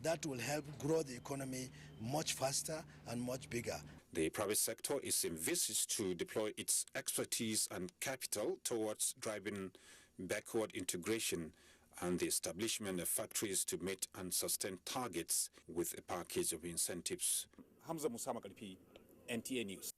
that will help grow the economy much faster and much bigger. The private sector is envisaged to deploy its expertise and capital towards driving backward integration and the establishment of factories to meet and sustain targets with a package of incentives. Hamza Musa Makarfi, NTA News.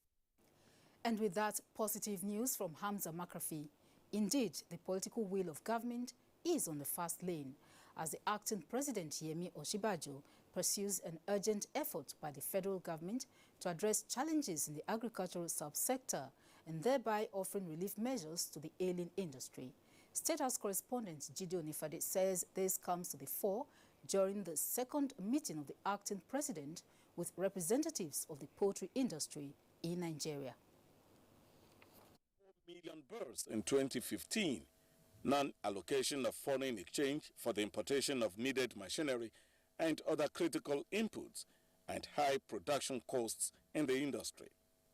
And with that positive news from Hamza Makarfi, indeed, the political will of government is on the fast lane as the acting president Yemi Osinbajo pursues an urgent effort by the federal government to address challenges in the agricultural subsector and thereby offering relief measures to the ailing industry. State House correspondent Jide Onifade says this comes to the fore during the second meeting of the acting president with representatives of the poultry industry in Nigeria. 4 million birds in 2015, non-allocation of foreign exchange for the importation of needed machinery and other critical inputs, and high production costs in the industry.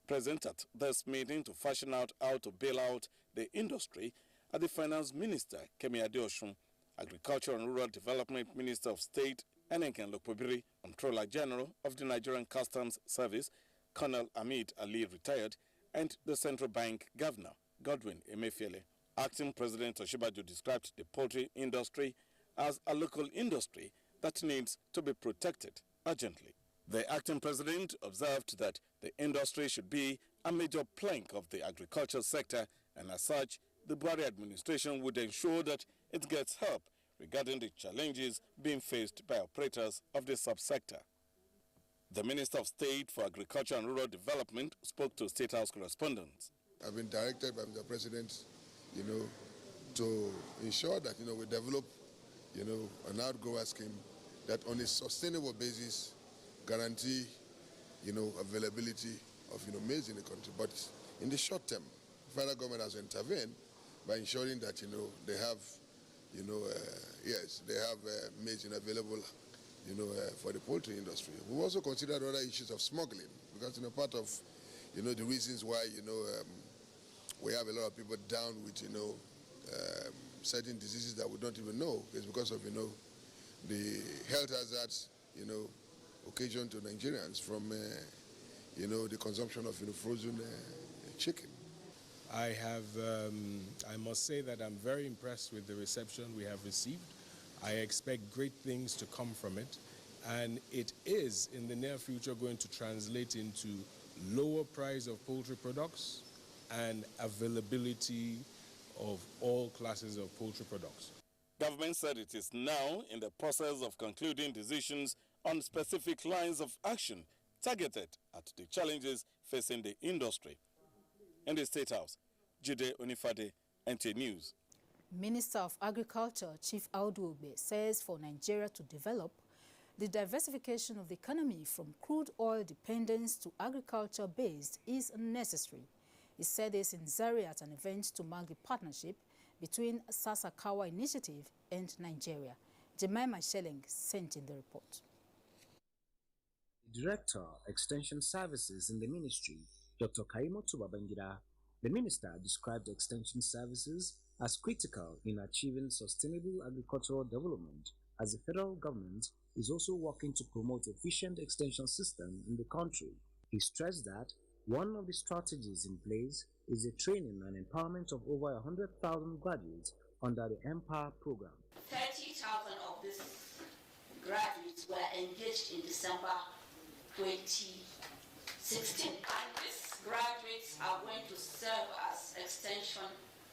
Present at this meeting to fashion out how to bail out the industry are the Finance Minister, Kemi Adeosun, Agriculture and Rural Development Minister of State, Enenken Lokpobiri, Comptroller General of the Nigerian Customs Service, Colonel Hamid Ali, retired, and the Central Bank Governor, Godwin Emefiele. Acting President Osinbajo described the poultry industry as a local industry that needs to be protected urgently. The acting president observed that the industry should be a major plank of the agriculture sector, and as such, the Buhari administration would ensure that it gets help regarding the challenges being faced by operators of the subsector. The Minister of State for Agriculture and Rural Development spoke to State House correspondents. I've been directed by the President, to ensure that, we develop, an outgrower scheme that on a sustainable basis guarantee, availability of, maize in the country. But in the short term, the federal government has intervened by ensuring that, they have, they have maize available, for the poultry industry. We also considered other issues of smuggling because, part of, the reasons why, we have a lot of people down with, certain diseases that we don't even know is because of, the health hazards, occasioned to Nigerians from, the consumption of, frozen chicken. I must say that I'm very impressed with the reception we have received. I expect great things to come from it, and it is in the near future going to translate into lower price of poultry products and availability of all classes of poultry products. Government said it is now in the process of concluding decisions on specific lines of action targeted at the challenges facing the industry. In the State House, Jide Onifade, NTA News. Minister of Agriculture, Chief Audu Ogbe, says for Nigeria to develop, the diversification of the economy from crude oil dependence to agriculture-based is necessary. He said this in Zaria at an event to mark the partnership between Sasakawa Initiative and Nigeria. Jemima Shelling sent in the report. Director, Extension Services in the Ministry, Dr. Kaimotu Babangida, the Minister described Extension Services as critical in achieving sustainable agricultural development, as the federal government is also working to promote efficient extension system in the country. He stressed that one of the strategies in place is the training and empowerment of over 100,000 graduates under the Empower program. 30,000 of these graduates were engaged in December 2016. And these graduates are going to serve as extension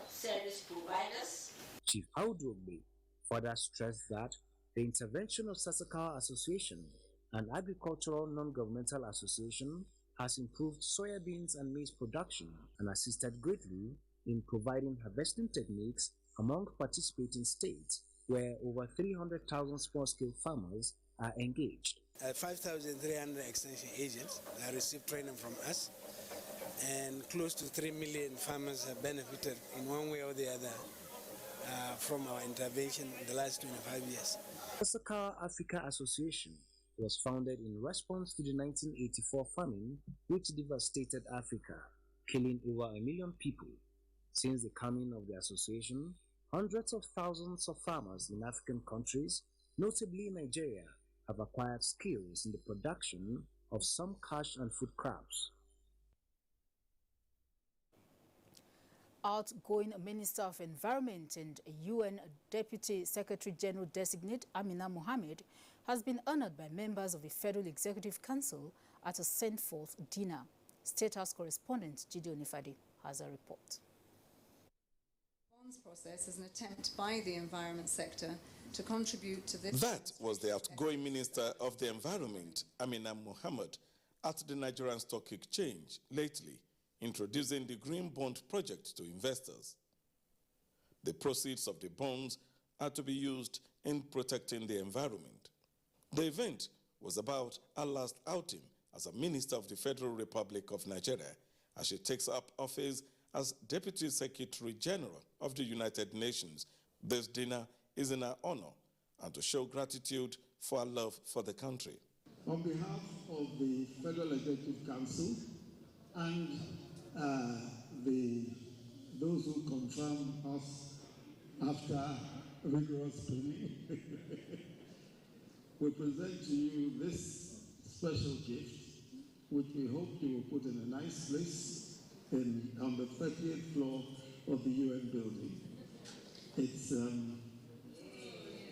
service providers. Chief Audu Ogbe further stressed that the intervention of Sasakawa Association, an agricultural non-governmental association, has improved soybeans and maize production and assisted greatly in providing harvesting techniques among participating states, where over 300,000 small-scale farmers are engaged. 5,300 extension agents that received training from us, and close to 3 million farmers have benefited in one way or the other from our intervention in the last 25 years. Sasakawa Africa Association was founded in response to the 1984 famine which devastated Africa, killing over 1 million people. Since the coming of the association, hundreds of thousands of farmers in African countries, notably Nigeria, have acquired skills in the production of some cash and food crops. Outgoing Minister of Environment and UN Deputy Secretary General Designate Amina Mohammed has been honored by members of the Federal Executive Council at a sent-forth dinner. State House correspondent Jide Onifade has a report. The process is an attempt by the environment sector to contribute to this. That was the outgoing Minister of the Environment, Amina Mohammed, at the Nigerian Stock Exchange lately, introducing the Green Bond project to investors. The proceeds of the bonds are to be used in protecting the environment. The event was about her last outing as a Minister of the Federal Republic of Nigeria, as she takes up office as Deputy Secretary General of the United Nations. This dinner is in her honor and to show gratitude for her love for the country. On behalf of the Federal Executive Council and those who confirm us after rigorous screening, we present to you this special gift, which we hope you will put in a nice place on the 30th floor of the UN building.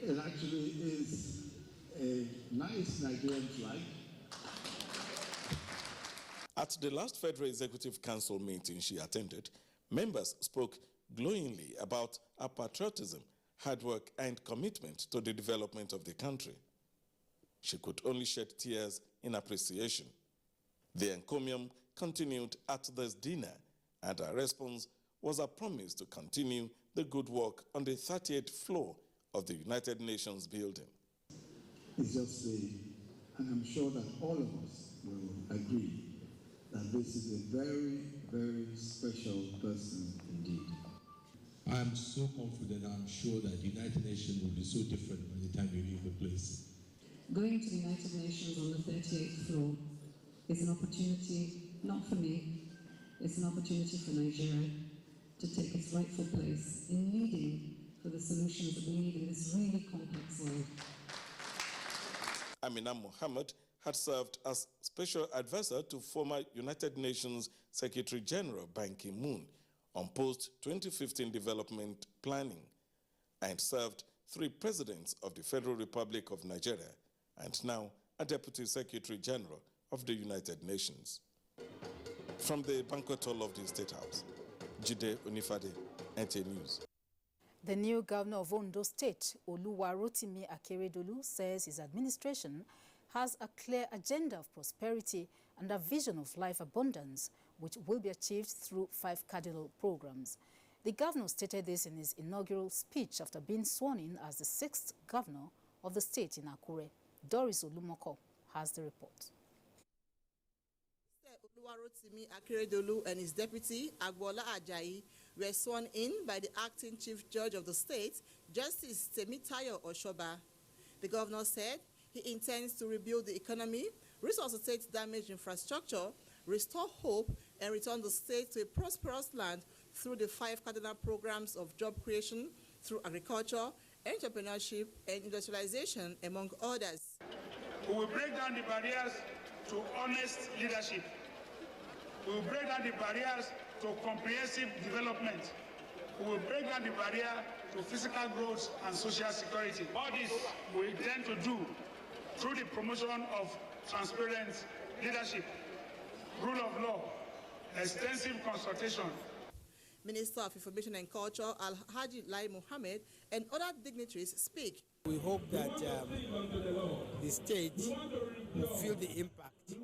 It actually is a nice Nigerian flag. At the last Federal Executive Council meeting she attended, members spoke glowingly about her patriotism, hard work, and commitment to the development of the country. She could only shed tears in appreciation. The encomium continued at this dinner, and her response was a promise to continue the good work on the 30th floor of the United Nations building. It's just and I'm sure that all of us will agree that this is a very, very special person indeed. I'm so confident, I'm sure that the United Nations will be so different by the time we leave the place. Going to the United Nations on the 38th floor is an opportunity, not for me, it's an opportunity for Nigeria to take its rightful place in leading for the solutions that we need in this really complex world. Amina Mohammed had served as special advisor to former United Nations Secretary General Ban Ki-moon on post-2015 development planning, and served 3 presidents of the Federal Republic of Nigeria, and now a Deputy Secretary General of the United Nations. From the banquet hall of the State House, Jide Onifade, NTA News. The new governor of Ondo State, Oluwarotimi Akeredolu, says his administration has a clear agenda of prosperity and a vision of life abundance, which will be achieved through 5 cardinal programs. The governor stated this in his inaugural speech after being sworn in as the 6th governor of the state in Akure. Doris Olumoko has the report. Oluwarotimi Akeredolu and his deputy, Agbola Ajayi, were sworn in by the acting chief judge of the state, Justice Temitayo Oshoba. The governor said he intends to rebuild the economy, resuscitate damaged infrastructure, restore hope, and return the state to a prosperous land through the 5 cardinal programs of job creation through agriculture, entrepreneurship, and industrialization, among others. We will break down the barriers to honest leadership. We will break down the barriers to comprehensive development. We will break down the barrier to physical growth and social security. All this we intend to do through the promotion of transparent leadership, rule of law, extensive consultation. Minister of Information and Culture, Alhaji Lai Mohammed, and other dignitaries speak. We hope that the state will feel the impact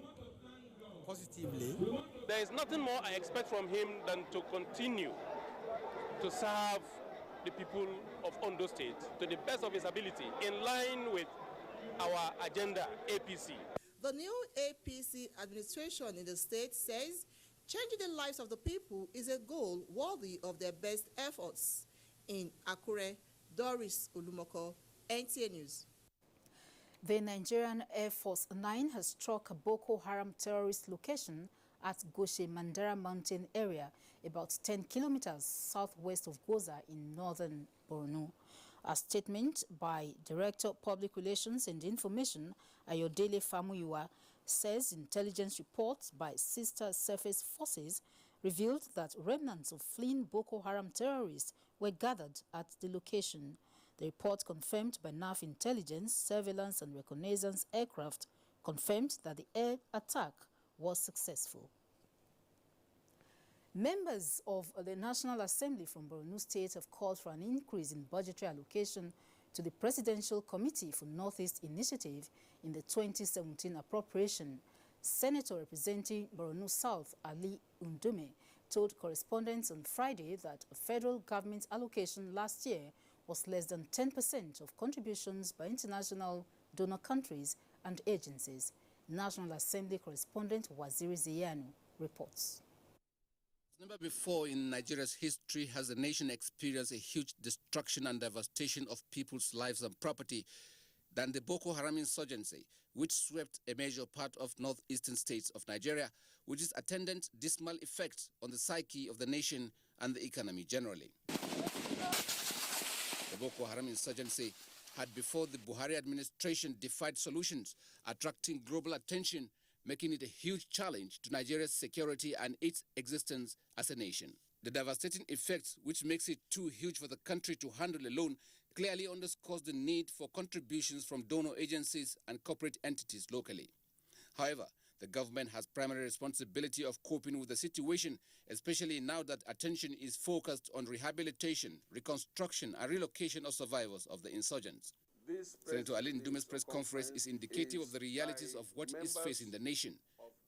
positively. There is nothing more I expect from him than to continue to serve the people of Ondo State to the best of his ability, in line with our agenda, APC. The new APC administration in the state says changing the lives of the people is a goal worthy of their best efforts. In Akure, Doris Olumoko, NTA News. The Nigerian Air Force 9 has struck a Boko Haram terrorist location at Goshe Mandara Mountain area, about 10 kilometers southwest of Goza in northern Borno. A statement by Director of Public Relations and Information, Ayodele Famuyiwa, says intelligence reports by sister surface forces revealed that remnants of fleeing Boko Haram terrorists were gathered at the location. The report, confirmed by NAF intelligence, surveillance and reconnaissance aircraft, confirmed that the air attack was successful. Members of the National Assembly from Borno State have called for an increase in budgetary allocation to the Presidential Committee for Northeast Initiative in the 2017 appropriation. Senator representing Borno South, Ali Undume, told correspondents on Friday that a federal government allocation last year was less than 10% of contributions by international donor countries and agencies. National Assembly correspondent Waziri Ziyanu reports. Never before in Nigeria's history has the nation experienced a huge destruction and devastation of people's lives and property than the Boko Haram insurgency, which swept a major part of northeastern states of Nigeria, with its attendant dismal effects on the psyche of the nation and the economy generally. The Boko Haram insurgency had, before the Buhari administration, defied solutions, attracting global attention, making it a huge challenge to Nigeria's security and its existence as a nation. The devastating effects, which makes it too huge for the country to handle alone, clearly underscores the need for contributions from donor agencies and corporate entities locally. However, the government has primary responsibility of coping with the situation, especially now that attention is focused on rehabilitation, reconstruction, and relocation of survivors of the insurgents. Senator Ali Ndume's press conference is indicative of the realities of what is facing the nation,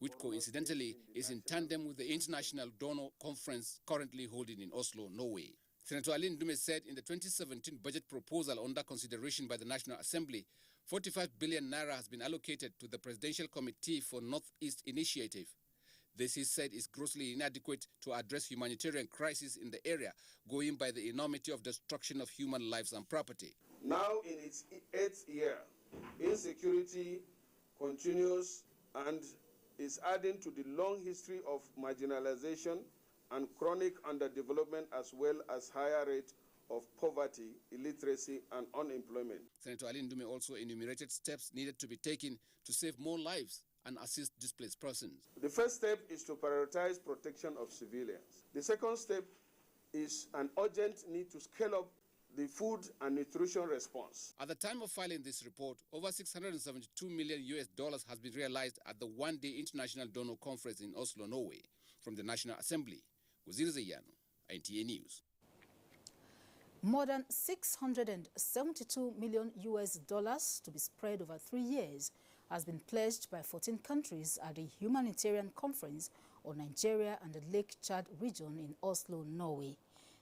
which coincidentally is in tandem with the International Donor Conference currently holding in Oslo, Norway. Senator Ali Ndume said in the 2017 budget proposal under consideration by the National Assembly, 45 billion naira has been allocated to the Presidential Committee for Northeast Initiative. This, he said, is grossly inadequate to address humanitarian crisis in the area, going by the enormity of destruction of human lives and property. Now in its 8th year, insecurity continues and is adding to the long history of marginalization and chronic underdevelopment, as well as higher rate of poverty, illiteracy, and unemployment. Senator Ali Ndume also enumerated steps needed to be taken to save more lives and assist displaced persons. The first step is to prioritize protection of civilians. The second step is an urgent need to scale up the food and nutrition response. At the time of filing this report, over $672 million has been realized at the one-day International Donor Conference in Oslo, Norway. From the National Assembly, Waziri Ziyanu, NTA News. More than $672 million to be spread over 3 years has been pledged by 14 countries at the Humanitarian Conference on Nigeria and the Lake Chad region in Oslo, Norway.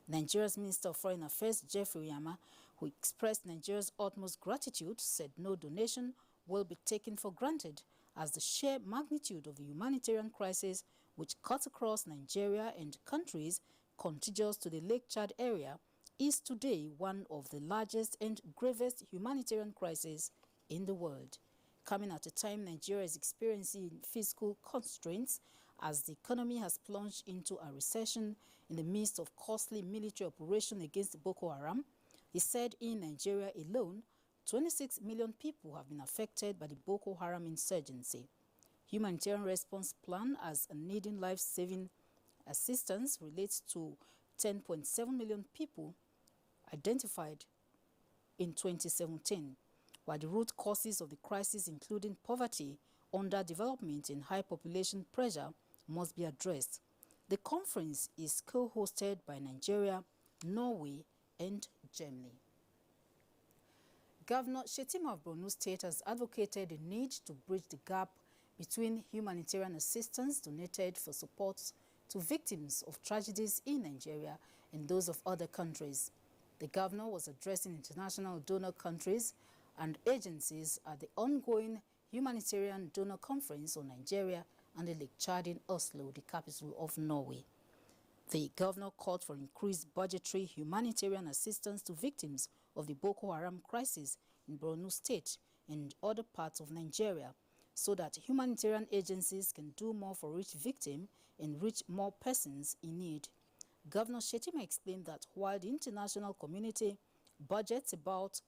Nigeria's Minister of Foreign Affairs, Jeffrey Yama, who expressed Nigeria's utmost gratitude, said no donation will be taken for granted, as the sheer magnitude of the humanitarian crisis, which cuts across Nigeria and countries contiguous to the Lake Chad area, is today one of the largest and gravest humanitarian crises in the world. Coming at a time Nigeria is experiencing fiscal constraints as the economy has plunged into a recession in the midst of costly military operation against Boko Haram, he said in Nigeria alone, 26 million people have been affected by the Boko Haram insurgency. Humanitarian response plan as a needing life-saving assistance relates to 10.7 million people identified in 2017, while the root causes of the crisis, including poverty, underdevelopment, and high population pressure, must be addressed. The conference is co-hosted by Nigeria, Norway, and Germany. Governor Shetima of Borno State has advocated the need to bridge the gap between humanitarian assistance donated for support to victims of tragedies in Nigeria and those of other countries. The governor was addressing international donor countries and agencies at the ongoing Humanitarian Donor Conference on Nigeria and the Lake Chad in Oslo, the capital of Norway. The governor called for increased budgetary humanitarian assistance to victims of the Boko Haram crisis in Borno State and other parts of Nigeria, so that humanitarian agencies can do more for each victim and reach more persons in need. Governor Shetima explained that while the international community budgets about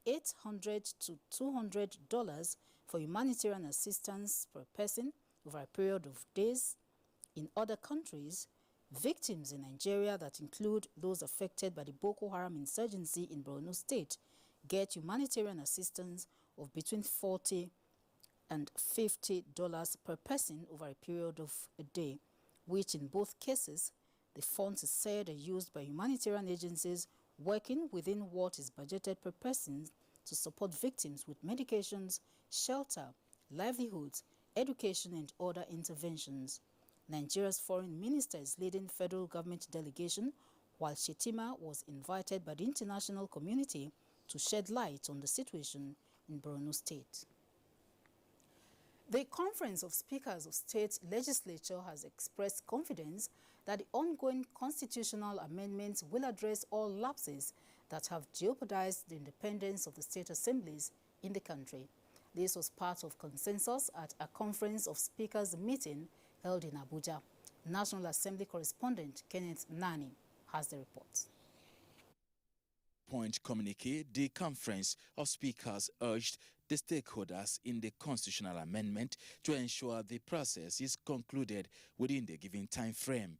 $800 to $200 for humanitarian assistance per person over a period of days. In other countries, victims in Nigeria that include those affected by the Boko Haram insurgency in Borno State get humanitarian assistance of between $40 and $50 per person over a period of a day, which in both cases, the funds is said are used by humanitarian agencies working within what is budgeted per person to support victims with medications, shelter, livelihoods, education, and other interventions. Nigeria's foreign minister is leading federal government delegation, while Shetima was invited by the international community to shed light on the situation in Borno State. The Conference of Speakers of State Legislature has expressed confidence that the ongoing constitutional amendments will address all lapses that have jeopardized the independence of the state assemblies in the country. This was part of consensus at a Conference of Speakers meeting held in Abuja. National Assembly correspondent Kenneth Nani has the report. Point communique, the Conference of Speakers urged the stakeholders in the constitutional amendment to ensure the process is concluded within the given time frame,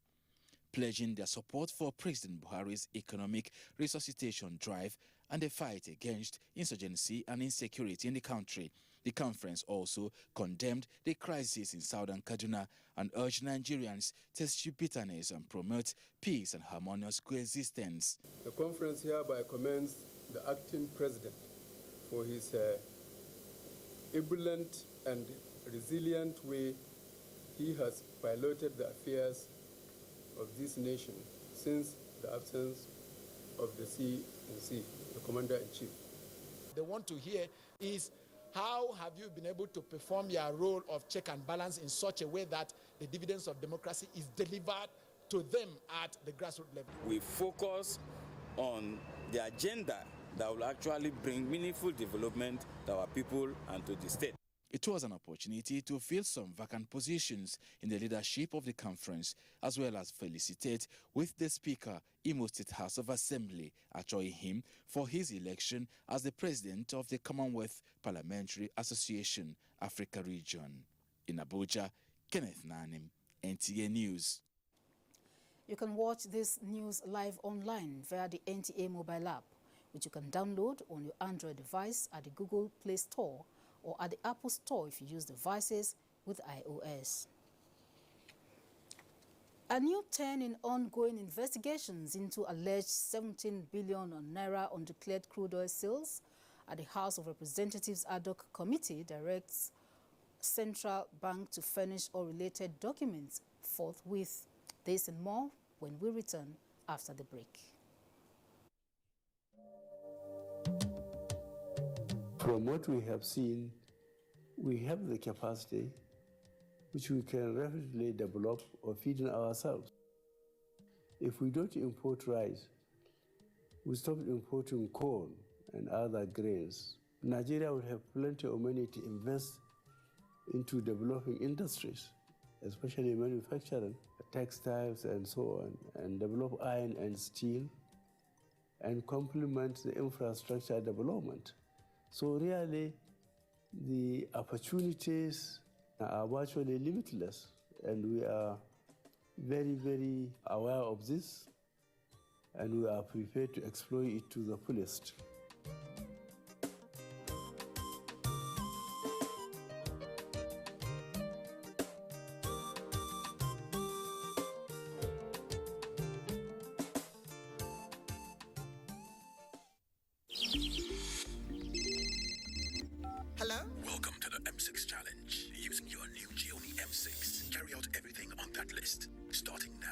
pledging their support for President Buhari's economic resuscitation drive and the fight against insurgency and insecurity in the country. The conference also condemned the crisis in southern Kaduna and urged Nigerians to eschew bitterness and promote peace and harmonious coexistence. The conference hereby commends the acting president for his ebullient and resilient way he has piloted the affairs of this nation since the absence of the CNC, the Commander-in-Chief. They want to hear is how have you been able to perform your role of check and balance in such a way that the dividends of democracy is delivered to them at the grassroots level? We focus on the agenda that will actually bring meaningful development to our people and to the state. It was an opportunity to fill some vacant positions in the leadership of the conference, as well as felicitate with the Speaker, Imo State House of Assembly, adjuring him for his election as the President of the Commonwealth Parliamentary Association, Africa Region. In Abuja, Kenneth Nanim, NTA News. You can watch this news live online via the NTA mobile app, which you can download on your Android device at the Google Play Store or at the Apple Store if you use devices with iOS. A new turn in ongoing investigations into alleged 17 billion naira undeclared crude oil sales at the House of Representatives ad hoc committee directs Central Bank to furnish all related documents forthwith. This and more when we return after the break. From what we have seen, we have the capacity which we can rapidly develop or feed in ourselves. If we don't import rice, we stop importing corn and other grains. Nigeria will have plenty of money to invest into developing industries, especially manufacturing, textiles and so on, and develop iron and steel, and complement the infrastructure development. So really, the opportunities are virtually limitless, and we are very, very aware of this, and we are prepared to exploit it to the fullest. Hello? Welcome to the M6 Challenge. Using your new Gioni M6, carry out everything on that list, starting now.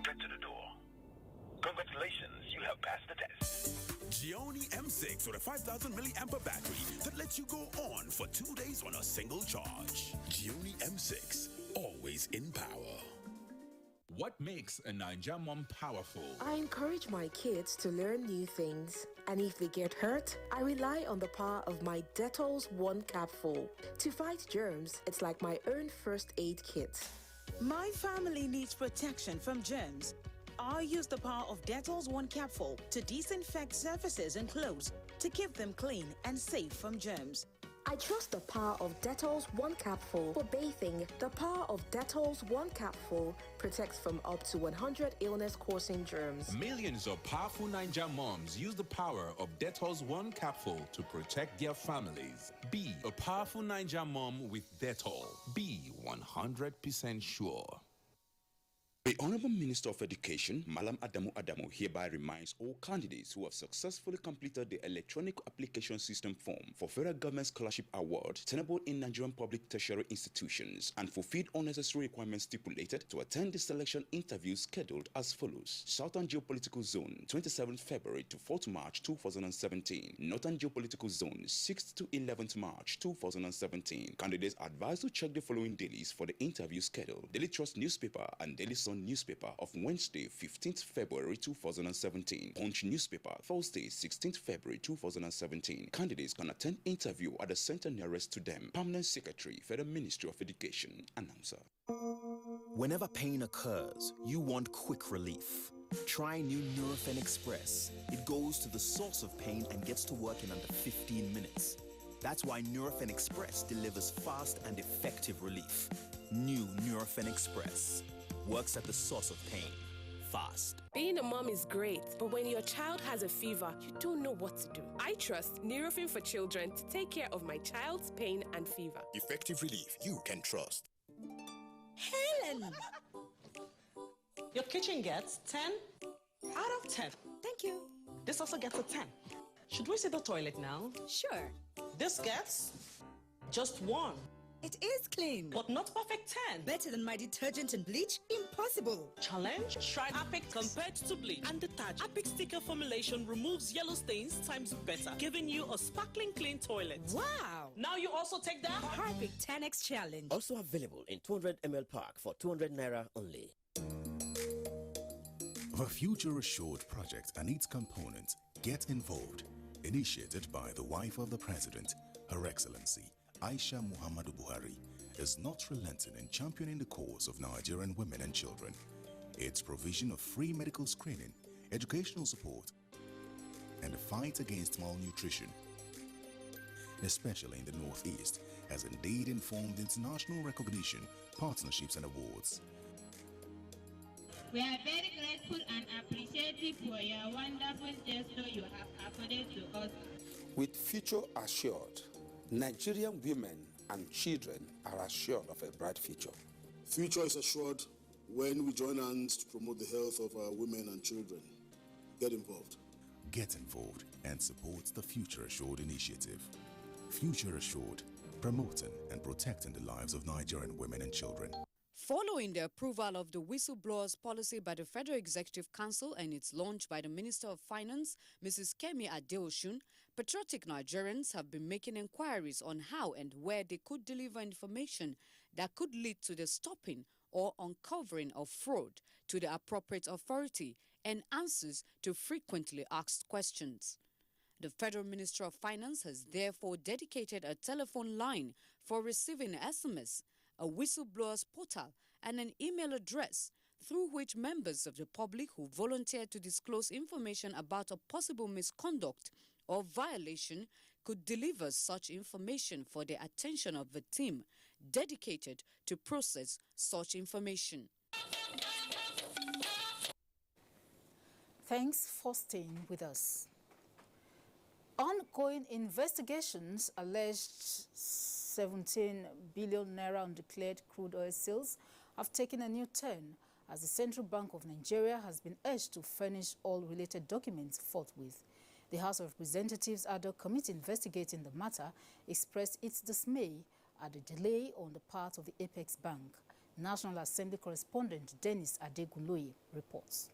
Get to the door. Congratulations, you have passed the test. Gioni M6 with a 5,000 milliampere battery that lets you go on for 2 days on a single charge. Gioni M6, always in power. What makes a Niger mom powerful? I encourage my kids to learn new things. And if they get hurt, I rely on the power of my Dettol's One Capful. To fight germs, it's like my own first aid kit. My family needs protection from germs. I use the power of Dettol's One Capful to disinfect surfaces and clothes to keep them clean and safe from germs. I trust the power of Dettol's One Capful for bathing. The power of Dettol's One Capful protects from up to 100 illness-causing germs. Millions of powerful Niger moms use the power of Dettol's One Capful to protect their families. Be a powerful Niger mom with Dettol. Be 100% sure. The Honorable Minister of Education, Malam Adamu hereby reminds all candidates who have successfully completed the electronic application system form for Federal Government Scholarship Award tenable in Nigerian public tertiary institutions and fulfilled all necessary requirements stipulated to attend the selection interview scheduled as follows. Southern Geopolitical Zone, 27th February to 4th March 2017. Northern Geopolitical Zone, 6th to 11th March 2017. Candidates are advised to check the following dailies for the interview schedule: Daily Trust newspaper and Daily Sun newspaper of Wednesday, 15th February 2017. Punch newspaper, Thursday, 16th February 2017. Candidates can attend interview at the center nearest to them. Permanent Secretary, Federal Ministry of Education, announcer. Whenever pain occurs, you want quick relief. Try new Nurofen Express. It goes to the source of pain and gets to work in under 15 minutes. That's why Nurofen Express delivers fast and effective relief. New Nurofen Express works at the source of pain, fast. Being a mom is great, but when your child has a fever, you don't know what to do. I trust Nurofen for Children to take care of my child's pain and fever. Effective relief you can trust. Helen! Your kitchen gets 10 out of 10. Thank you. This also gets a 10. Should we see the toilet now? Sure. This gets just 1. It is clean. But not perfect 10. Better than my detergent and bleach? Impossible. Challenge? Try Apex compared to bleach and detergent. Apex sticker formulation removes yellow stains times better, giving you a sparkling clean toilet. Wow. Now you also take that Perfect 10x challenge. Also available in 200 ml pack for 200 naira only. The Future Assured project and its components Get Involved, initiated by the wife of the President, Her Excellency Aisha Muhammadu Buhari, is not relenting in championing the cause of Nigerian women and children. Its provision of free medical screening, educational support, and the fight against malnutrition, especially in the Northeast, has indeed informed international recognition, partnerships, and awards. We are very grateful and appreciative for your wonderful gesture you have accorded to us. With Future Assured, Nigerian women and children are assured of a bright future. Future is assured when we join hands to promote the health of our women and children. Get involved. Get involved and support the Future Assured initiative. Future Assured, promoting and protecting the lives of Nigerian women and children. Following the approval of the whistleblowers policy by the Federal Executive Council and its launch by the Minister of Finance, Mrs. Kemi Adeosun, patriotic Nigerians have been making inquiries on how and where they could deliver information that could lead to the stopping or uncovering of fraud to the appropriate authority and answers to frequently asked questions. The Federal Minister of Finance has therefore dedicated a telephone line for receiving SMS, a whistleblowers portal, and an email address through which members of the public who volunteer to disclose information about a possible misconduct or violation could deliver such information for the attention of the team dedicated to process such information. Thanks for staying with us. Ongoing investigations alleged 17 billion naira undeclared crude oil sales have taken a new turn as the Central Bank of Nigeria has been urged to furnish all related documents forthwith. The House of Representatives ad hoc committee investigating the matter expressed its dismay at the delay on the part of the Apex Bank. National Assembly correspondent Dennis Adegunloye reports.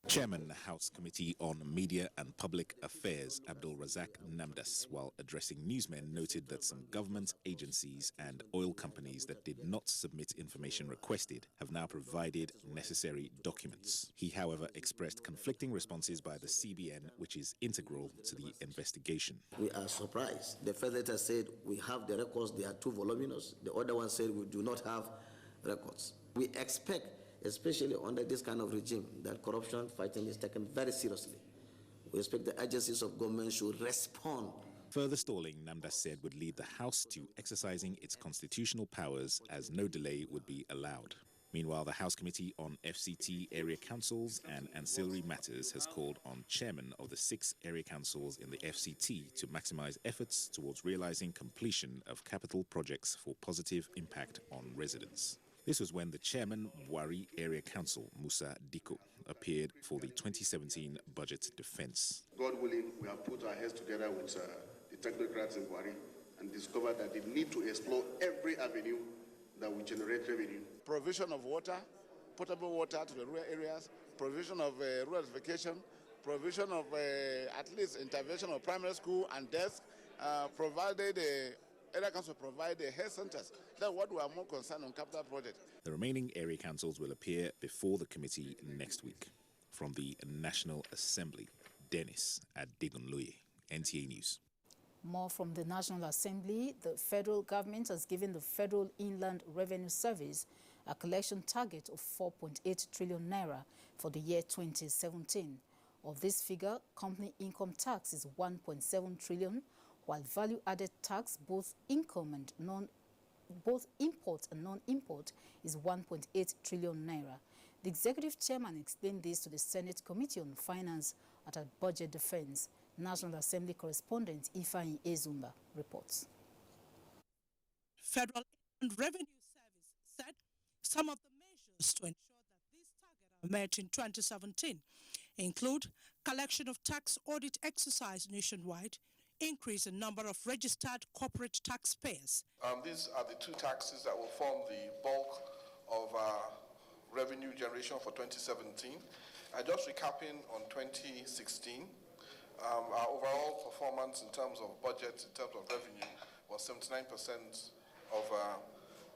Chairman, House Committee on Media and Public Affairs, Abdul Razak Namdas, while addressing newsmen, noted that some government agencies and oil companies that did not submit information requested have now provided necessary documents. He, however, expressed conflicting responses by the CBN, which is integral to the investigation. We are surprised. The first letter said we have the records, they are too voluminous. The other one said we do not have records. We expect, especially under this kind of regime, that corruption fighting is taken very seriously. We expect the agencies of government should respond. Further stalling, Namdas said, would lead the House to exercising its constitutional powers, as no delay would be allowed. Meanwhile, the House Committee on FCT Area Councils and Ancillary Matters has called on chairmen of the 6 area councils in the FCT to maximize efforts towards realizing completion of capital projects for positive impact on residents. This was when the chairman, Wari Area Council, Musa Diko, appeared for the 2017 budget defense. God willing, we have put our heads together with the technocrats in Wari and discovered that they need to explore every avenue that will generate revenue. Provision of water, potable water to the rural areas, provision of rural education, provision of at least intervention of primary school and desk, provided area council provide health centers. That's what we are more concerned on capital projects. The remaining area councils will appear before the committee next week. From the National Assembly, Dennis Adegunloye, NTA News. More from the National Assembly. The federal government has given the Federal Inland Revenue Service a collection target of 4.8 trillion naira for the year 2017. Of this figure, company income tax is 1.7 trillion, while value-added tax, both import and non-import, is 1.8 trillion naira. The executive chairman explained this to the Senate Committee on Finance at a budget defense. National Assembly correspondent Ifeanyi Ezumba reports. Federal Revenue Service said some of the measures to ensure that this target are met in 2017 include collection of tax audit exercise nationwide, increase in number of registered corporate taxpayers. These are the 2 taxes that will form the bulk of revenue generation for 2017. Just recapping on 2016, our overall performance in terms of budget, in terms of revenue, was 79% of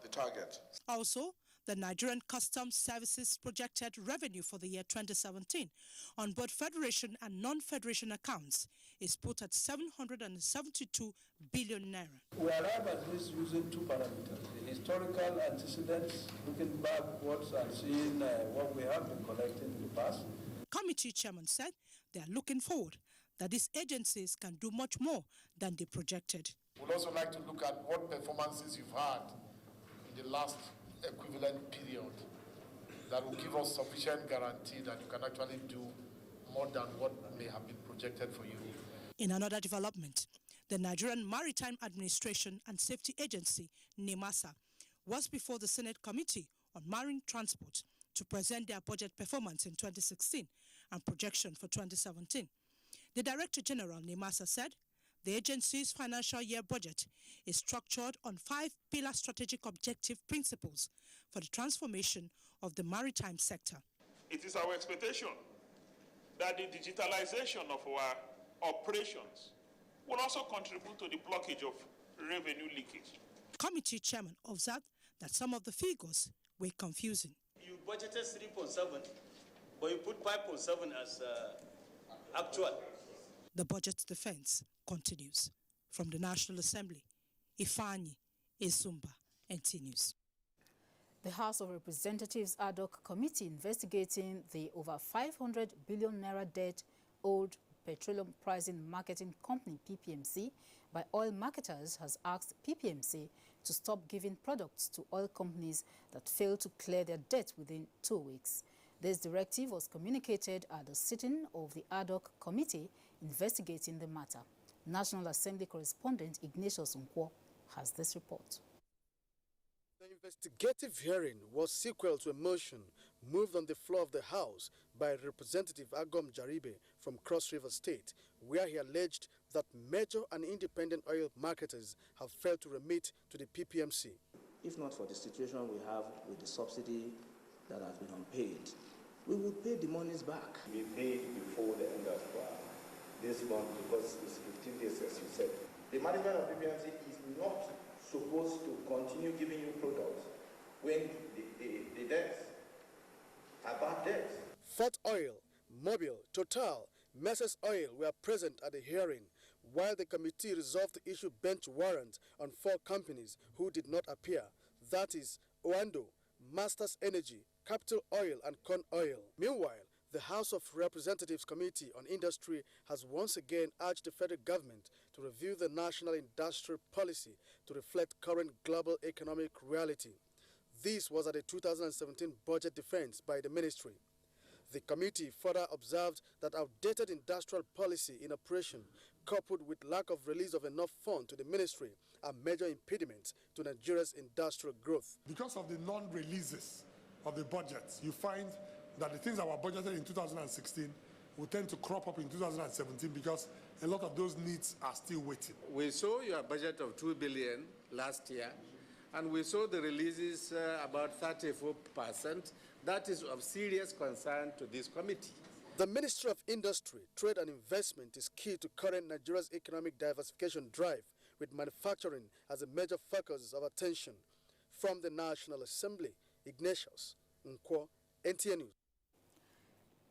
the target. Also, the Nigerian Customs Services projected revenue for the year 2017 on both Federation and non-Federation accounts is put at 772 billion naira. We arrive at this using 2 parameters, the historical antecedents, looking backwards and seeing what we have been collecting in the past. Committee chairman said they are looking forward that these agencies can do much more than they projected. We'd also like to look at what performances you've had in the last equivalent period that will give us sufficient guarantee that you can actually do more than what may have been projected for you. In another development, the Nigerian Maritime Administration and Safety Agency, NIMASA, was before the Senate Committee on Marine Transport to present their budget performance in 2016 and projection for 2017. The Director General, NIMASA, said the agency's financial year budget is structured on 5 pillar strategic objective principles for the transformation of the maritime sector. It is our expectation that the digitalization of our operations will also contribute to the blockage of revenue leakage. Committee chairman observed that some of the figures were confusing. You budgeted 3.7, but you put 5.7 as actual. The budget defense continues. From the National Assembly, Ifeanyi Ezumba, NT News. The House of Representatives ad hoc committee investigating the over 500 billion naira debt owed Petroleum Pricing Marketing Company (PPMC) by oil marketers has asked PPMC to stop giving products to oil companies that fail to clear their debt within 2 weeks. This directive was communicated at the sitting of the ad hoc committee investigating the matter. National Assembly correspondent Ignatius Nkwo has this report. The investigative hearing was sequel to a motion moved on the floor of the House by Representative Agom Jaribe from Cross River State, where he alleged that major and independent oil marketers have failed to remit to the PPMC. If not for the situation we have with the subsidy that has been unpaid, we will pay the monies back. We pay before the end of this month because it's 15 days, as you said. The management of BBMC is not supposed to continue giving you products when the debts are bad debts. Fort Oil, Mobil, Total, Messrs Oil were present at the hearing, while the committee resolved to issue bench warrant on 4 companies who did not appear. That is Ondo, Masters Energy, Capital Oil and Con Oil. Meanwhile, the House of Representatives Committee on Industry has once again urged the federal government to review the national industrial policy to reflect current global economic reality. This was at the 2017 budget defense by the ministry. The committee further observed that outdated industrial policy in operation, coupled with lack of release of enough funds to the ministry, are major impediments to Nigeria's industrial growth. Because of the non-releases of the budgets, you find that the things that were budgeted in 2016 will tend to crop up in 2017 because a lot of those needs are still waiting. We saw your budget of 2 billion last year, and we saw the releases about 34%. That is of serious concern to this committee. The Ministry of Industry, Trade and Investment is key to current Nigeria's economic diversification drive, with manufacturing as a major focus of attention. From the National Assembly, Ignatius Nkwo, NTA News.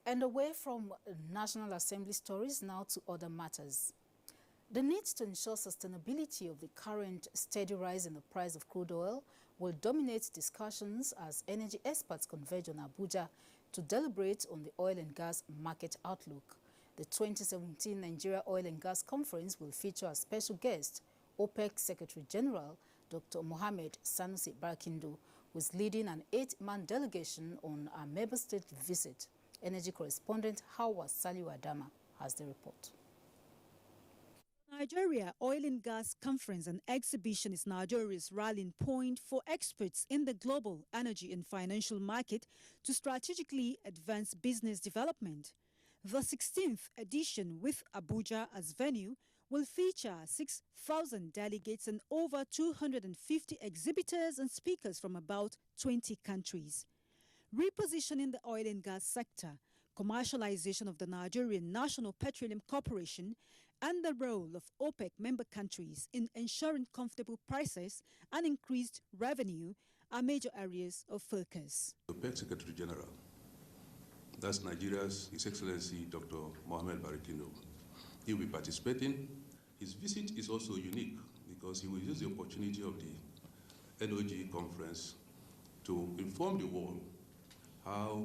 And away from National Assembly stories, now to other matters. The need to ensure sustainability of the current steady rise in the price of crude oil will dominate discussions as energy experts converge on Abuja to deliberate on the oil and gas market outlook. The 2017 Nigeria Oil and Gas Conference will feature a special guest, OPEC Secretary General Dr. Mohammed Sanusi Barkindo, who is leading an 8-man delegation on a member state visit. Energy correspondent Hawa Saliu Adama has the report. Nigeria Oil and Gas Conference and Exhibition is Nigeria's rallying point for experts in the global energy and financial market to strategically advance business development. The 16th edition, with Abuja as venue, will feature 6,000 delegates and over 250 exhibitors and speakers from about 20 countries. Repositioning the oil and gas sector, commercialization of the Nigerian National Petroleum Corporation, and the role of OPEC member countries in ensuring comfortable prices and increased revenue are major areas of focus. OPEC Secretary General, that's Nigeria's His Excellency Dr. Mohammed Barkindo. He will be participating. His visit is also unique because he will use the opportunity of the NOG conference to inform the world how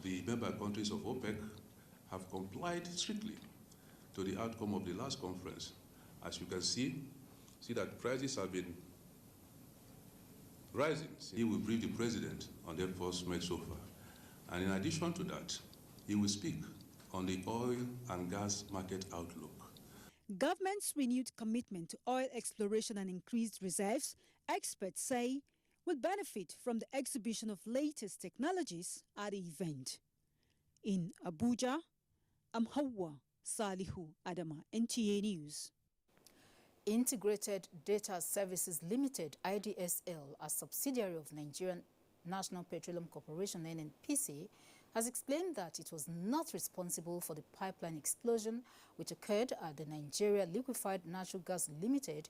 the member countries of OPEC have complied strictly to the outcome of the last conference. As you can see that prices have been rising. He will brief the president on the efforts made so far. And in addition to that, he will speak on the oil and gas market outlook. Government's renewed commitment to oil exploration and increased reserves, experts say, will benefit from the exhibition of latest technologies at the event. In Abuja, I'm Hawa Salihu Adama, NTA News. Integrated Data Services Limited, IDSL, a subsidiary of Nigerian National Petroleum Corporation, NNPC, has explained that it was not responsible for the pipeline explosion which occurred at the Nigeria Liquefied Natural Gas Limited,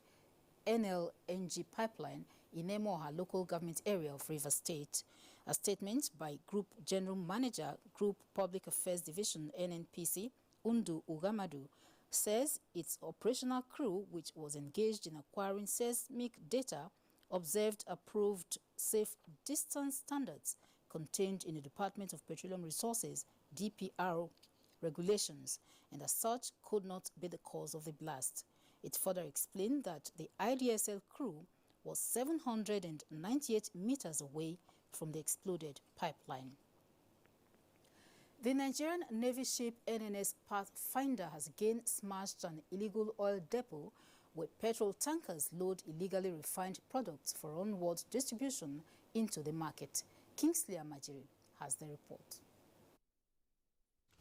NLNG pipeline in Emoha local government area of Rivers State. A statement by Group General Manager, Group Public Affairs Division, NNPC, Ondo Ugamadu, says its operational crew, which was engaged in acquiring seismic data, observed approved safe distance standards contained in the Department of Petroleum Resources DPR regulations, and as such could not be the cause of the blast. It further explained that the IDSL crew was 798 meters away from the exploded pipeline. The Nigerian Navy ship NNS Pathfinder has again smashed an illegal oil depot where petrol tankers load illegally refined products for onward distribution into the market. Kingsley Amajiri has the report.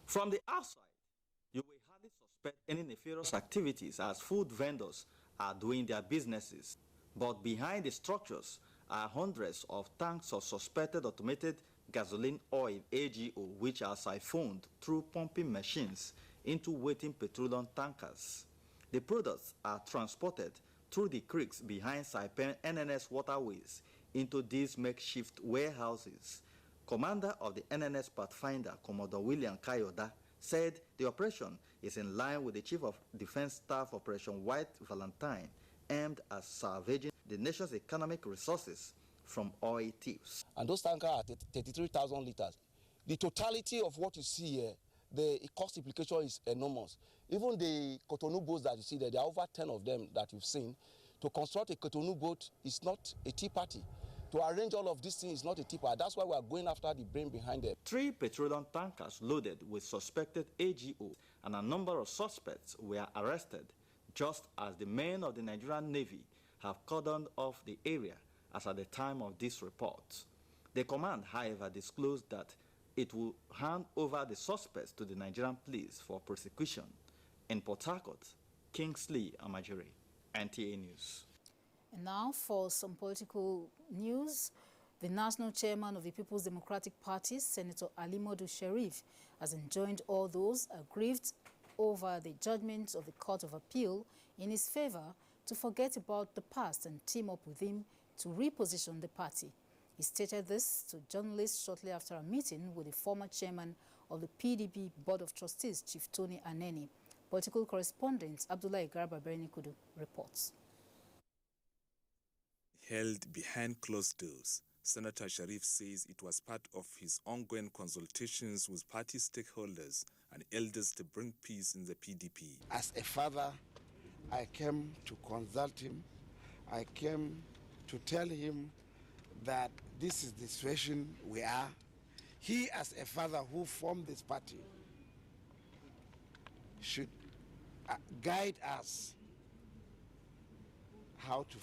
From the outside, you will hardly suspect any nefarious activities as food vendors are doing their businesses. But behind the structures are hundreds of tanks of suspected automated gasoline oil AGO, which are siphoned through pumping machines into waiting petroleum tankers. The products are transported through the creeks behind Saipan NNS waterways into these makeshift warehouses. Commander of the NNS Pathfinder, Commodore William Kayoda, said the operation is in line with the Chief of Defense Staff Operation White Valentine, aimed at salvaging the nation's economic resources from oil thieves. And those tankers are 33,000 liters. The totality of what you see here, the cost implication is enormous. Even the Cotonou boats that you see there are over 10 of them that you've seen. To construct a Cotonou boat is not a tea party. To arrange all of these things is not a tea party. That's why we are going after the brain behind it. 3 petroleum tankers loaded with suspected AGO and a number of suspects were arrested, just as the men of the Nigerian Navy have cordoned off the area as at the time of this report. The command, however, disclosed that it will hand over the suspects to the Nigerian police for prosecution. In Port Harcourt, Kingsley Amajiri, NTA News. And now for some political news. The national chairman of the People's Democratic Party, Senator Alimodu Sheriff, has enjoined all those aggrieved over the judgment of the Court of Appeal in his favor to forget about the past and team up with him to reposition the party. He stated this to journalists shortly after a meeting with the former chairman of the PDP Board of Trustees, Chief Tony Aneni. Political correspondent Abdullah Igarba Bernikudu reports. Held behind closed doors, Senator Sharif says it was part of his ongoing consultations with party stakeholders and elders to bring peace in the PDP. As a father, I came to consult him. I came to tell him that this is the situation we are. He, as a father who formed this party, should guide us how to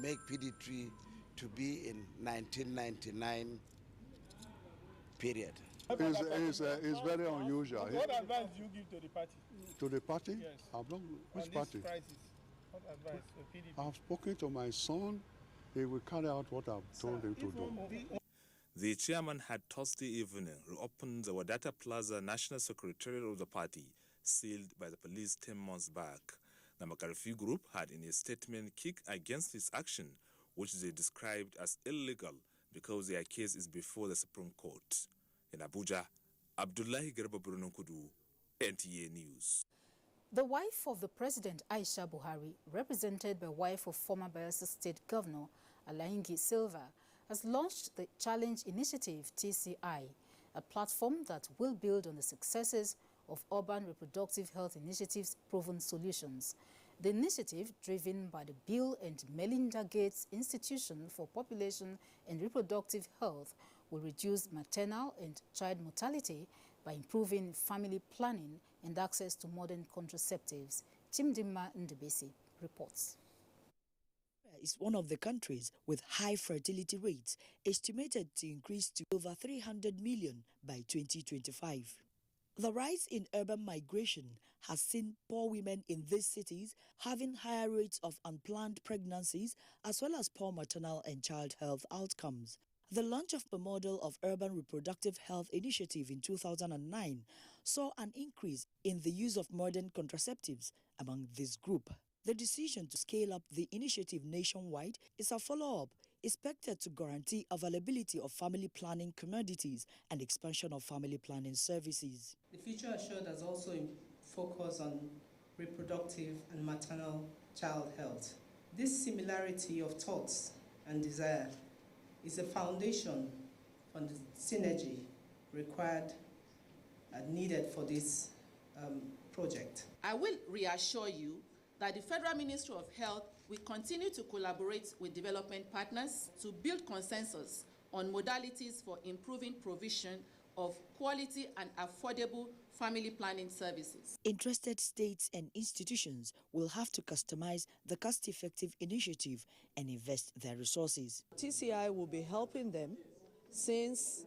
make PDP to be in 1999 period. It's very unusual. What advice do you give to the party? To the party? Yes. Which party? What advice to PDP? I've spoken to my son. He will carry out what I've told him to do. The chairman had Thursday evening reopened the Wadata Plaza National Secretariat of the party, sealed by the police 10 months back. The Makarfi group had in a statement kicked against this action, which they described as illegal because their case is before the Supreme Court. In Abuja, Abdullahi Garba Brunokudu, NTA News. The wife of the president, Aisha Buhari, represented by wife of former Bayelsa State Governor Alaingi Silva, has launched the Challenge Initiative TCI, a platform that will build on the successes of urban reproductive health initiatives' proven solutions. The initiative, driven by the Bill and Melinda Gates Institution for Population and Reproductive Health, will reduce maternal and child mortality by improving family planning and access to modern contraceptives. Chimdima Ndebesi reports. Is one of the countries with high fertility rates, estimated to increase to over 300 million by 2025. The rise in urban migration has seen poor women in these cities having higher rates of unplanned pregnancies as well as poor maternal and child health outcomes. The launch of the model of Urban Reproductive Health Initiative in 2009 saw an increase in the use of modern contraceptives among this group. The decision to scale up the initiative nationwide is a follow-up expected to guarantee availability of family planning commodities and expansion of family planning services. The Future Assured has also focused on reproductive and maternal child health. This similarity of thoughts and desire is a foundation for the synergy required and needed for this project. I will reassure you that the Federal Ministry of Health will continue to collaborate with development partners to build consensus on modalities for improving provision of quality and affordable family planning services. Interested states and institutions will have to customize the cost-effective initiative and invest their resources. TCI will be helping them since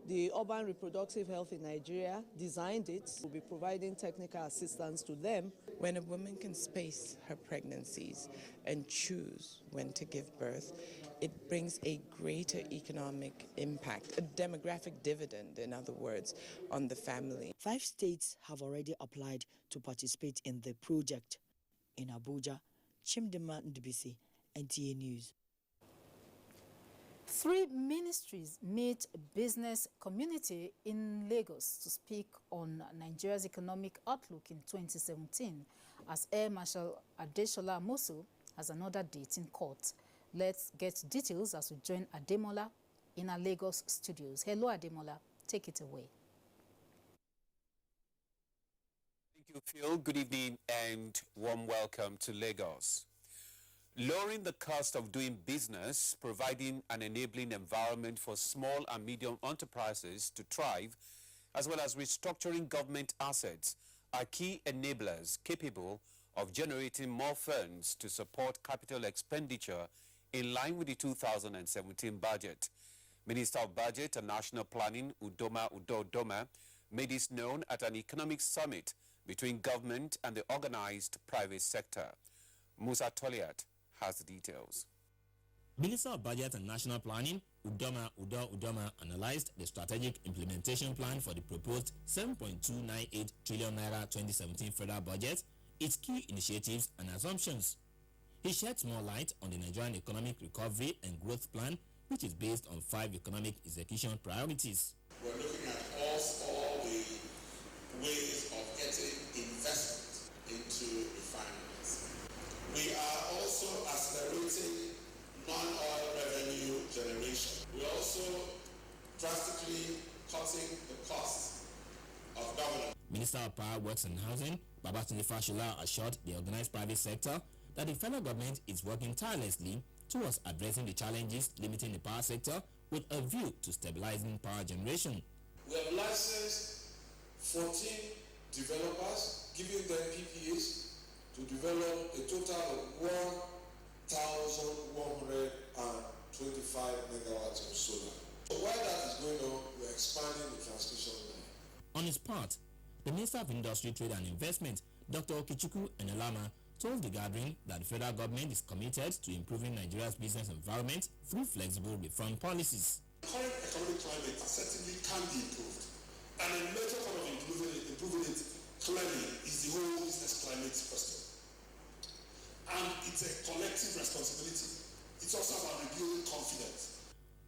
the Urban Reproductive Health in Nigeria designed it. We'll be providing technical assistance to them. When a woman can space her pregnancies and choose when to give birth, it brings a greater economic impact, a demographic dividend, in other words, on the family. 5 states have already applied to participate in the project. In Abuja, Chimdema Ndubisi, NTA News. 3 ministries meet business community in Lagos to speak on Nigeria's economic outlook in 2017 as Air Marshal Adesola Amosu has another date in court. Let's get details as we join Ademola in our Lagos studios. Hello, Ademola. Take it away. Thank you, Phil. Good evening and warm welcome to Lagos. Lowering the cost of doing business, providing an enabling environment for small and medium enterprises to thrive, as well as restructuring government assets are key enablers capable of generating more funds to support capital expenditure in line with the 2017 budget. Minister of Budget and National Planning, Udo Doma, made this known at an economic summit between government and the organized private sector. Musa Toliat has the details. Minister of Budget and National Planning, Udoma, analyzed the strategic implementation plan for the proposed 7.298 trillion naira 2017 federal budget, its key initiatives and assumptions. He sheds more light on the Nigerian economic recovery and growth plan, which is based on 5 economic execution priorities. We're looking at all the ways of getting investment into refineries. We are also accelerating non-oil revenue generation. We're also drastically cutting the cost of government. Minister of Power, Works and Housing, Babatunde Fashola, assured the organized private sector that the federal government is working tirelessly towards addressing the challenges limiting the power sector with a view to stabilizing power generation. We have licensed 14 developers, giving them PPAs to develop a total of 1,125 megawatts of solar. So while that is going on, we're expanding the transmission line. On his part, the Minister of Industry, Trade and Investment, Dr. Okechukwu Enelama, told the gathering that the federal government is committed to improving Nigeria's business environment through flexible reform policies. The current economic climate certainly can be improved, and a major part of improving it clearly is the whole business climate question. And it's a collective responsibility. It's also about rebuilding confidence.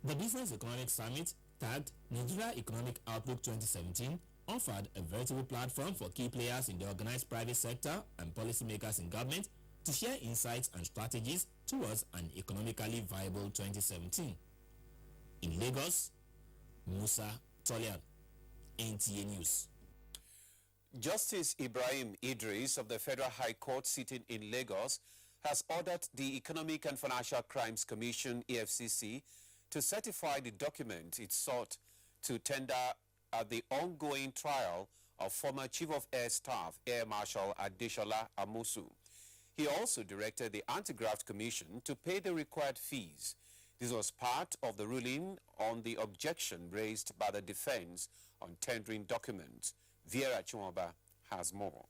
The Business Economic Summit, tagged Nigeria Economic Outlook 2017, offered a veritable platform for key players in the organized private sector and policymakers in government to share insights and strategies towards an economically viable 2017. In Lagos, Musa Tolian, NTA News. Justice Ibrahim Idris of the Federal High Court sitting in Lagos has ordered the Economic and Financial Crimes Commission, EFCC, to certify the document it sought to tender at the ongoing trial of former Chief of Air Staff, Air Marshal Adesola Amosu. He also directed the Anti-Graft Commission to pay the required fees. This was part of the ruling on the objection raised by the defense on tendering documents. Viera Chumaba has more.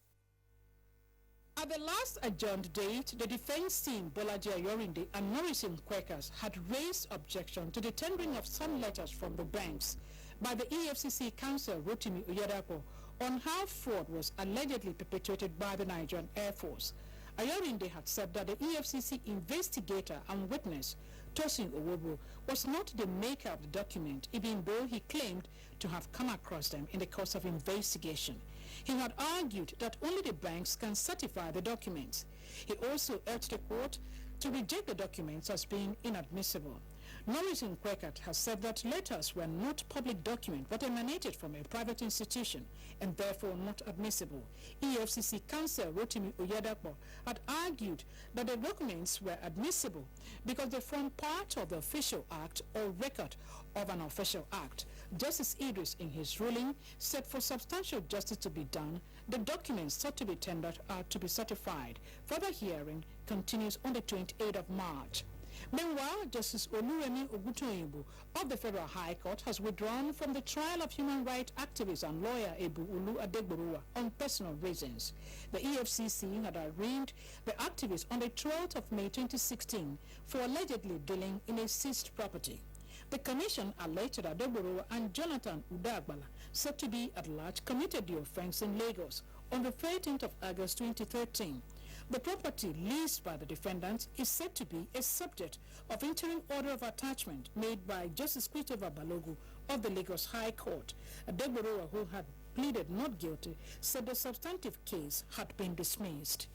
At the last adjourned date, the defense team, Bolaji Ayorinde and Morrison Quakers, had raised objection to the tendering of some letters from the banks by the EFCC counsel Rotimi Oyedepo on how fraud was allegedly perpetrated by the Nigerian Air Force. Ayorinde had said that the EFCC investigator and witness, Tosin Owobo, was not the maker of the document, even though he claimed to have come across them in the course of investigation. He had argued that only the banks can certify the documents. He also urged the court to reject the documents as being inadmissible. Norrington Quackert has said that letters were not public documents but emanated from a private institution and therefore not admissible. EFCC counsel Rotimi Oyedepo had argued that the documents were admissible because they form part of the official act or record of an official act. Justice Idris, in his ruling, said for substantial justice to be done, the documents sought to be tendered are to be certified. Further hearing continues on the 28th of March. Meanwhile, Justice Oluremi Ogutoyinbo of the Federal High Court has withdrawn from the trial of human rights activist and lawyer Ebu Ulu Adegborowa on personal reasons. The EFCC had arraigned the activist on the 12th of May 2016 for allegedly dealing in a seized property. The commission alleged that Adegborowa and Jonathan Udagbala, said to be at large, committed the offense in Lagos on the 13th of August 2013. The property leased by the defendants is said to be a subject of interim order of attachment made by Justice Christopher Balogu of the Lagos High Court. Adegborowa, who had pleaded not guilty, said the substantive case had been dismissed.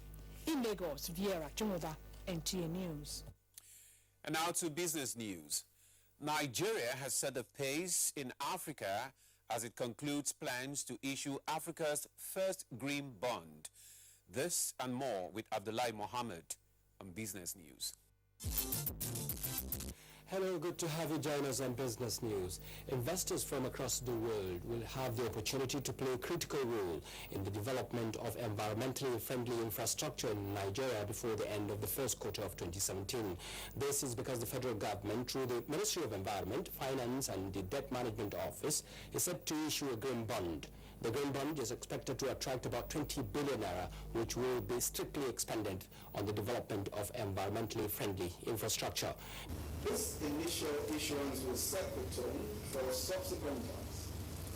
In Lagos, Viera Chumova, NTA News. And now to business news. Nigeria has set the pace in Africa as it concludes plans to issue Africa's first green bond. This and more with Abdullahi Mohammed on Business News. Hello, good to have you join us on Business News. Investors from across the world will have the opportunity to play a critical role in the development of environmentally friendly infrastructure in Nigeria before the end of the first quarter of 2017. This is because the federal government, through the Ministry of Environment, Finance and the Debt Management Office, is set to issue a green bond. The green bond is expected to attract about 20 billion naira, which will be strictly expended on the development of environmentally friendly infrastructure. This initial issuance will set the tone for subsequent bonds.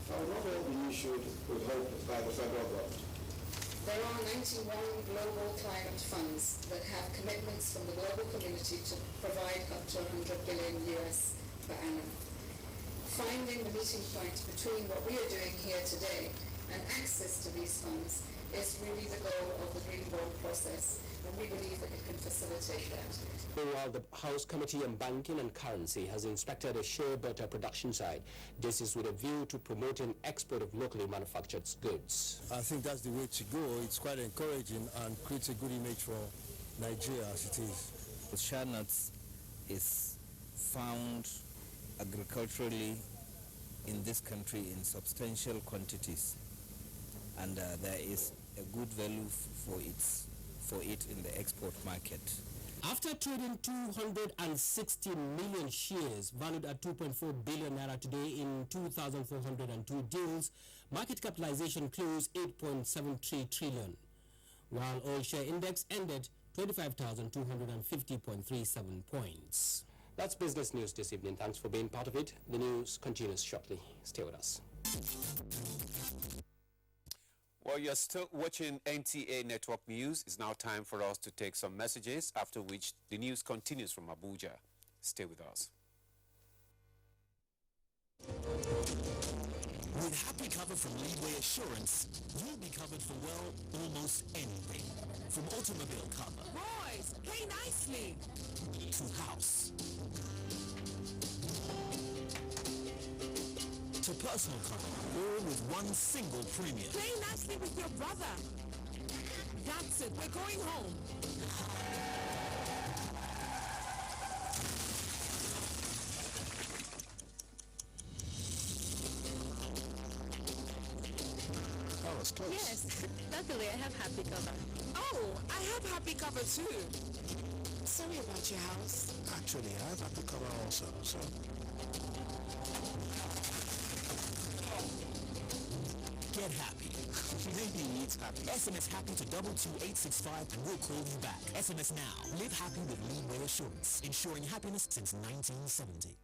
Now, not all be issued with hope by the federal government. There are 91 global climate funds that have commitments from the global community to provide up to 100 billion US per annum. Finding the meeting point between what we are doing here today and access to these funds is really the goal of the Green Bond process, and we believe that it can facilitate that. Meanwhile, the House Committee on Banking and Currency has inspected a shea butter production site. This is with a view to promoting export of locally manufactured goods. I think that's the way to go. It's quite encouraging and creates a good image for Nigeria as it is. The shea nuts is found agriculturally in this country in substantial quantities, and there is a good value for it in the export market. After trading 260 million shares valued at 2.4 billion naira today in 2,402 deals, market capitalization closed 8.73 trillion, while oil share index ended 25,250.37 points. That's business news this evening. Thanks for being part of it. The news continues shortly. Stay with us. Well, you're still watching NTA Network News. It's now time for us to take some messages, after which the news continues from Abuja. Stay with us. With Happy Cover from Leeway Assurance, you'll be covered for, well, almost anything. From automobile cover. Boys, play nicely. To house. To personal cover, all with one single premium. Play nicely with your brother. That's it, we're going home. Oh, it's close. Yes, luckily I have Happy Cover. Oh, I have Happy Cover too. Sorry about your house. Actually, I have Happy Cover also, so... Get happy. Maybe he needs happy. SMS happy to 22865 and we'll call you back. SMS now. Live happy with Leeway Assurance. Ensuring happiness since 1970.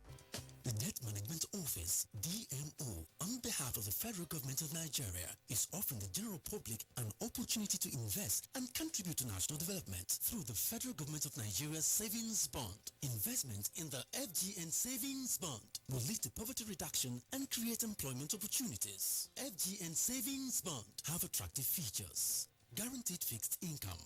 The Debt Management Office, DMO, on behalf of the Federal Government of Nigeria, is offering the general public an opportunity to invest and contribute to national development through the Federal Government of Nigeria's Savings Bond. Investment in the FGN Savings Bond will lead to poverty reduction and create employment opportunities. FGN Savings Bond have attractive features: guaranteed fixed income,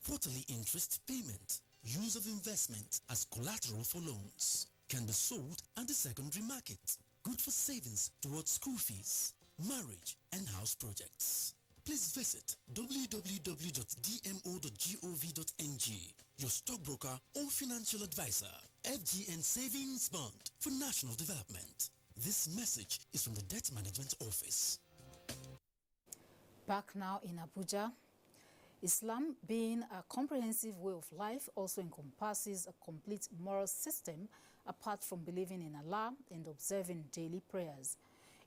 quarterly interest payment, use of investment as collateral for loans, can be sold at the secondary market, good for savings towards school fees, marriage and house projects. Please visit www.dmo.gov.ng, your stockbroker or financial advisor. FGN Savings Bond for national development. This message is from the Debt Management Office. Back now in Abuja. Islam, being a comprehensive way of life, also encompasses a complete moral system apart from believing in Allah and observing daily prayers.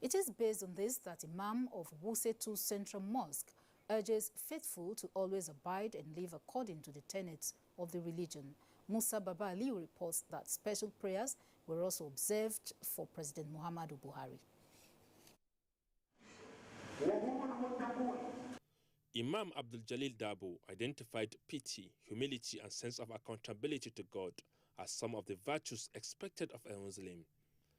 It is based on this that Imam of Wuse 2 Central Mosque urges faithful to always abide and live according to the tenets of the religion. Musa Baba Aliyu reports that special prayers were also observed for President Muhammadu Buhari. Imam Abdul Jalil Dabo identified pity, humility and sense of accountability to God as some of the virtues expected of a Muslim.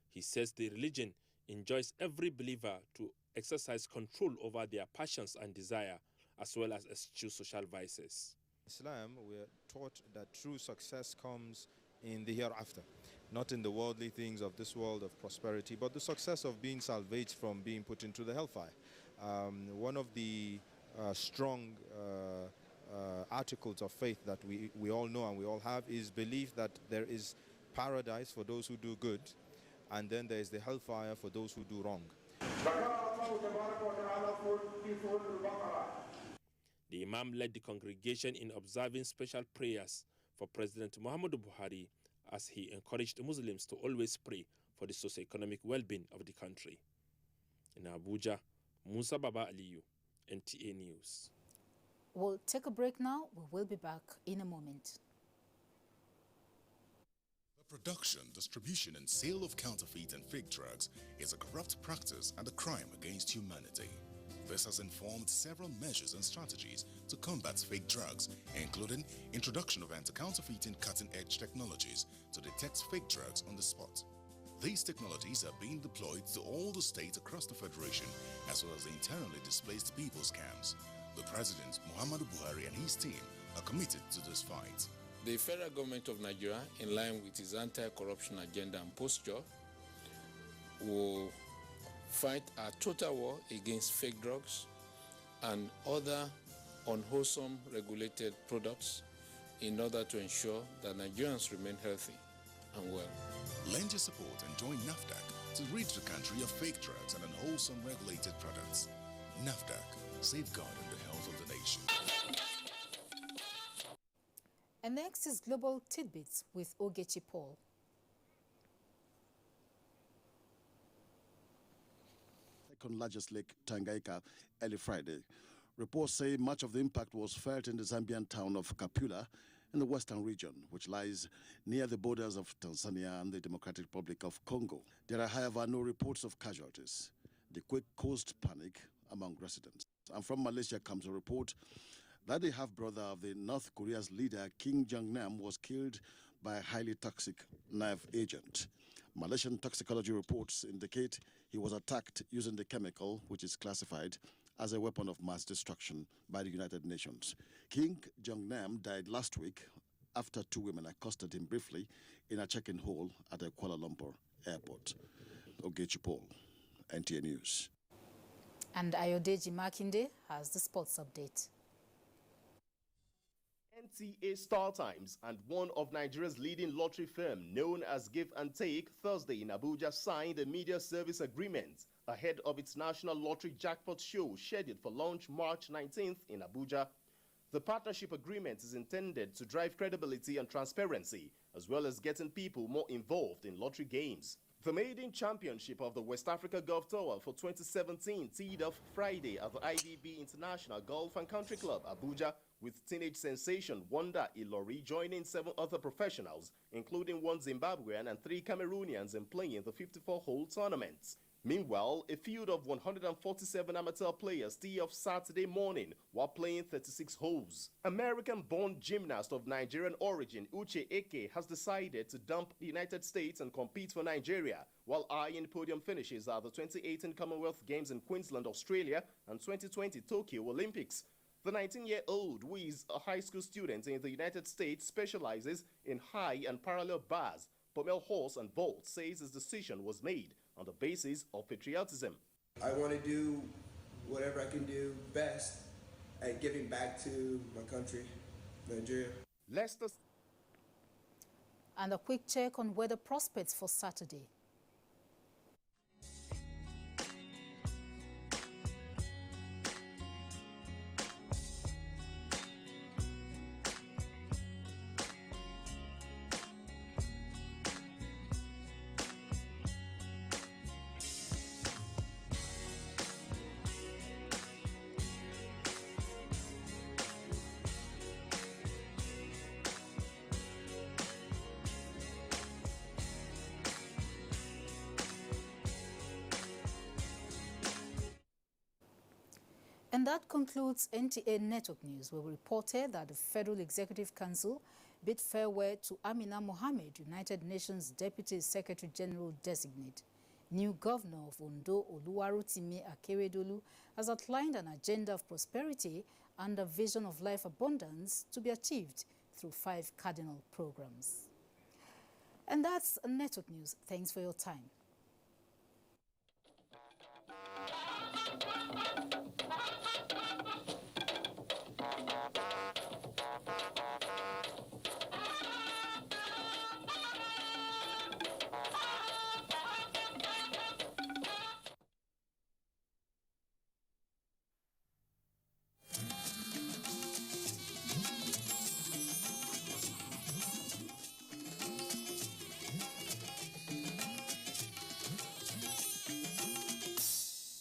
He says the religion enjoins every believer to exercise control over their passions and desire, as well as eschew social vices. Islam, we are taught that true success comes in the hereafter, not in the worldly things of this world of prosperity, but the success of being salvaged from being put into the hellfire. One of the strong articles of faith that we all know and we all have is belief that there is paradise for those who do good, and then there is the hellfire for those who do wrong. The Imam led the congregation in observing special prayers for President Muhammadu Buhari as he encouraged Muslims to always pray for the socio-economic well-being of the country. In Abuja, Musa Baba Aliyu, NTA News. We'll take a break now. We will be back in a moment. The production, distribution and sale of counterfeit and fake drugs is a corrupt practice and a crime against humanity. This has informed several measures and strategies to combat fake drugs, including introduction of anti-counterfeiting cutting-edge technologies to detect fake drugs on the spot. These technologies are being deployed to all the states across the Federation, as well as the internally displaced people's camps. The President, Muhammadu Buhari, and his team are committed to this fight. The federal government of Nigeria, in line with its anti-corruption agenda and posture, will fight a total war against fake drugs and other unwholesome regulated products in order to ensure that Nigerians remain healthy and well. Lend your support and join NAFDAC to rid the country of fake drugs and unwholesome regulated products. NAFDAC, safeguarding the health of the nation. And next is Global Tidbits with Ogechi Paul. Second largest lake, Tanganyika, early Friday. Reports say much of the impact was felt in the Zambian town of Kapula in the western region, which lies near the borders of Tanzania and the Democratic Republic of Congo. There are, however, no reports of casualties. The quake caused panic among residents. And from Malaysia comes a report that the half-brother of the North Korea's leader, Kim Jong-nam, was killed by a highly toxic knife agent. Malaysian toxicology reports indicate he was attacked using the chemical, which is classified as a weapon of mass destruction by the United Nations. Kim Jong-nam died last week after two women accosted him briefly in a check-in hall at a Kuala Lumpur airport. Ogechi Paul, NTA News. And Ayodeji Makinde has the sports update. NTA Star Times and one of Nigeria's leading lottery firm known as Give and Take Thursday in Abuja signed a media service agreement ahead of its National Lottery Jackpot Show scheduled for launch March 19th in Abuja. The partnership agreement is intended to drive credibility and transparency, as well as getting people more involved in lottery games. The maiden championship of the West Africa Golf Tour for 2017 teed off Friday at the IDB International Golf and Country Club, Abuja, with teenage sensation Wanda Ilori joining 7 other professionals, including 1 Zimbabwean and 3 Cameroonians, in playing the 54-hole tournament. Meanwhile, a field of 147 amateur players tee off Saturday morning while playing 36 holes. American-born gymnast of Nigerian origin Uche Eke has decided to dump the United States and compete for Nigeria, while eyeing podium finishes at the 2018 Commonwealth Games in Queensland, Australia, and 2020 Tokyo Olympics. The 19-year-old, who is a high school student in the United States, specializes in high and parallel bars, pommel horse and vault, says his decision was made on the basis of patriotism. I want to do whatever I can do best at giving back to my country, Nigeria. Leicester. And a quick check on weather prospects for Saturday. And that concludes NTA Network News, where we reported that the Federal Executive Council bid farewell to Amina Mohammed, United Nations Deputy Secretary General Designate. New Governor of Ondo, Oluwarotimi Akeredolu, has outlined an agenda of prosperity and a vision of life abundance to be achieved through 5 cardinal programs. And that's Network News. Thanks for your time.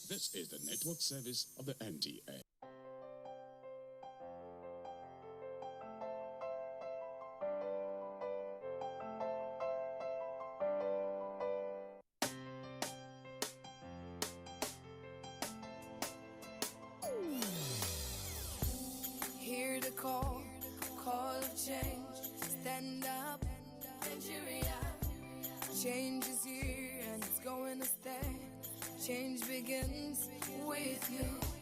This is the network service of the NTA. Hear the call of change. Stand up, Nigeria. Change is here and it's going to stay. Change begins with you.